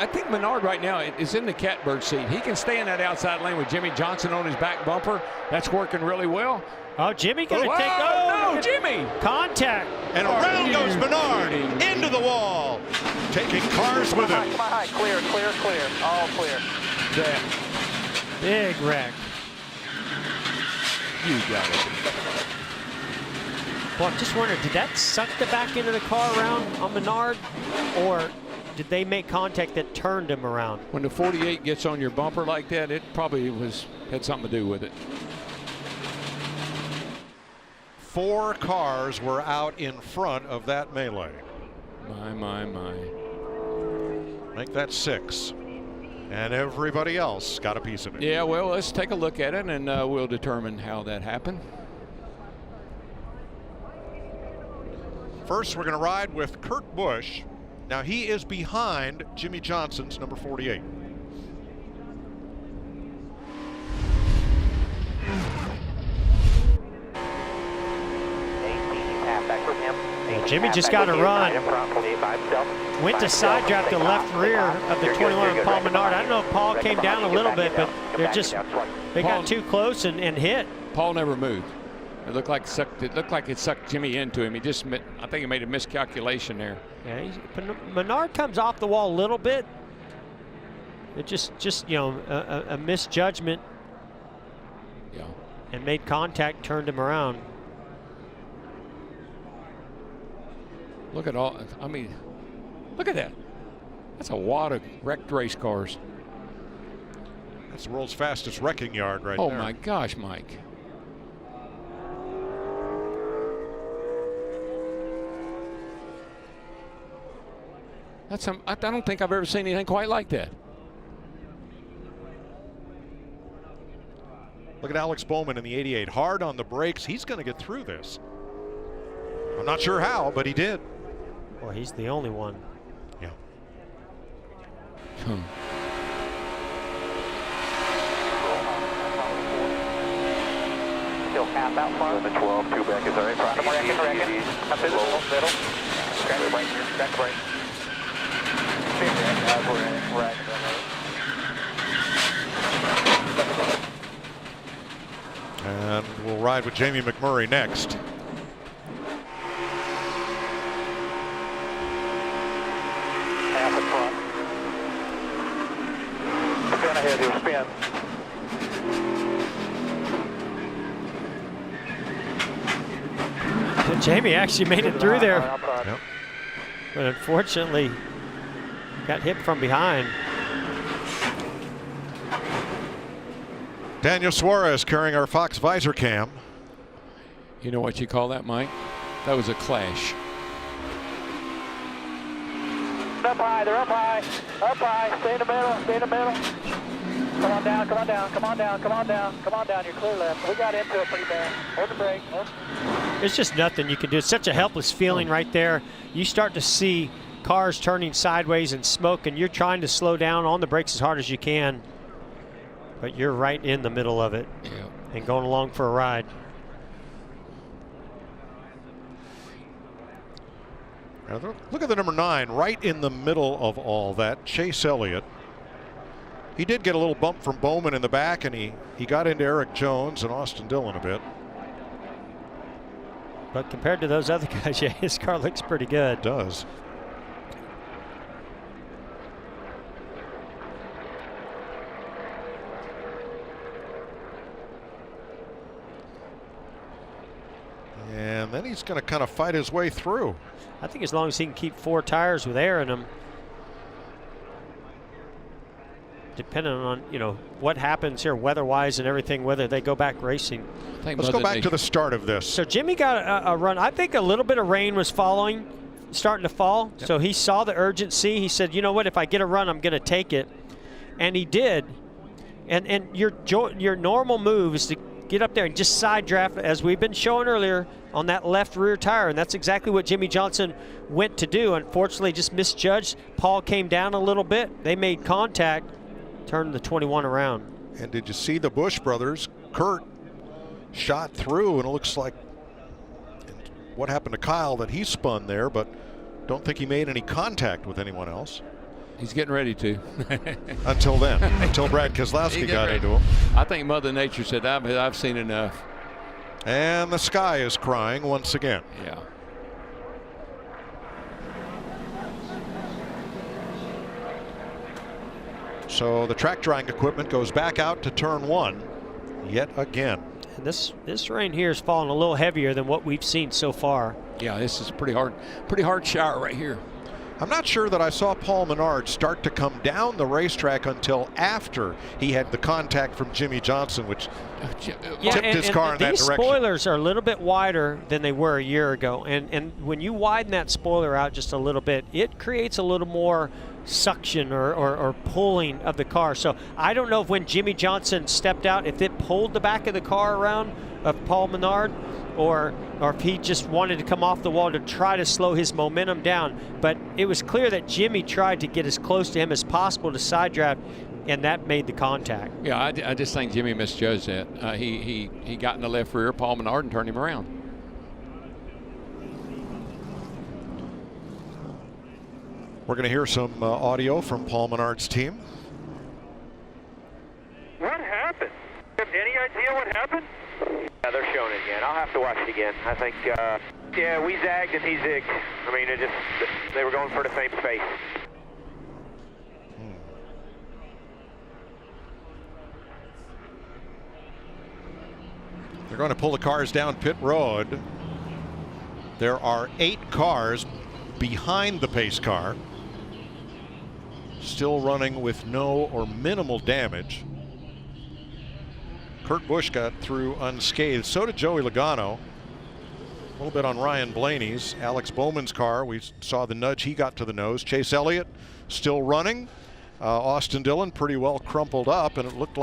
I think Menard right now is in the catbird seat. He can stay in that outside lane with Jimmy Johnson on his back bumper. That's working really well. Oh, Jimmy gonna take. Oh, no, Jimmy! Contact. And around goes Menard into the wall, taking cars with him. Come on, high. Clear, clear, clear. All clear. That Big wreck. you got it. Well, I'm just wondering, did that suck the back end of the car around on Menard, or did they make contact that turned him around? When the 48 gets on your bumper like that, it probably had something to do with it. 4 cars were out in front of that melee. My. Make that 6. And everybody else got a piece of it. Yeah, well, let's take a look at it, and we'll determine how that happened. First, we're going to ride with Kurt Busch. Now, he is behind Jimmy Johnson's number 48. Jimmy just got a run. Went to side draft the left rear of the 21 of Paul Menard. I don't know if Paul came down a little bit, but they got too close and hit. Paul never moved. It looked like it sucked Jimmy into him. I think he made a miscalculation there. Yeah, Menard comes off the wall a little bit. It just you know, a misjudgment. Yeah. And made contact, turned him around. Look at all. I mean, look at that. That's a wad of wrecked race cars. That's the world's fastest wrecking yard right there. there. Oh my gosh, Mike. I don't think I've ever seen anything quite like that. Look at Alex Bowman in the 88. Hard on the brakes. He's going to get through this. I'm not sure how, but he did. Well, he's the only one. Yeah. Still half out far. The 12, 2 back is all right. Come reckon. Up to the middle. Scratch the brake. Scratch the brake. Right. And we'll ride with Jamie McMurray next. Half in front. Spin ahead, he'll spin. Jamie actually made it through there. Yep. But unfortunately, got hit from behind. Daniel Suarez carrying our Fox visor cam. You know what you call that, Mike? That was a clash. Up high, they're up high. Up high, stay in the middle, stay in the middle. Come on down, come on down, come on down, come on down, come on down, you're clear left. We got into it pretty bad. Hold the brake. There's just nothing you can do. It's such a helpless feeling right there. You start to see cars turning sideways and smoke, and you're trying to slow down on the brakes as hard as you can, but you're right in the middle of it. Yeah. And going along for a ride. Now look at the number 9 right in the middle of all that, Chase Elliott. He did get a little bump from Bowman in the back, and he got into Eric Jones and Austin Dillon a bit. But compared to those other guys, yeah, his car looks pretty good. It does. And then he's going to kind of fight his way through. I think as long as he can keep 4 tires with air in them, depending on, you know, what happens here weather-wise and everything, whether they go back racing. Let's go back to the start of this. So Jimmy got a run. I think a little bit of rain was starting to fall. Yep. So he saw the urgency. He said, you know what, if I get a run, I'm going to take it. And he did. And your normal move is to get up there and just side draft, as we've been showing earlier, on that left rear tire. And that's exactly what Jimmy Johnson went to do. Unfortunately, just misjudged. Paul came down a little bit. They made contact, turned the 21 around. And did you see the Busch brothers? Kurt shot through, and it looks like what happened to Kyle, that he spun there, but don't think he made any contact with anyone else. He's getting ready to. Until then, until Brad Keselowski got into him. I think Mother Nature said, I've seen enough. And the sky is crying once again. Yeah. So the track drying equipment goes back out to turn 1 yet again. And this rain here is falling a little heavier than what we've seen so far. Yeah, this is pretty hard shower right here. I'm not sure that I saw Paul Menard start to come down the racetrack until after he had the contact from Jimmy Johnson, which tipped his car in that direction. These spoilers are a little bit wider than they were a year ago. And when you widen that spoiler out just a little bit, it creates a little more suction or pulling of the car. So I don't know if when Jimmy Johnson stepped out, if it pulled the back of the car around of Paul Menard, or if he just wanted to come off the wall to try to slow his momentum down. But it was clear that Jimmy tried to get as close to him as possible to side draft, and that made the contact. Yeah, I just think Jimmy misjudged that. He got in the left rear of Paul Menard and turned him around. We're going to hear some audio from Paul Menard's team. What happened? Have any idea what happened? Yeah, they're showing it again. I'll have to watch it again. I think, yeah, we zagged and he zigged. I mean, they were going for the same space. They're going to pull the cars down pit road. There are 8 cars behind the pace car, still running with no or minimal damage. Kurt Busch got through unscathed. So did Joey Logano. A little bit on Ryan Blaney's. Alex Bowman's car, we saw the nudge he got to the nose. Chase Elliott still running. Austin Dillon pretty well crumpled up, and it looked like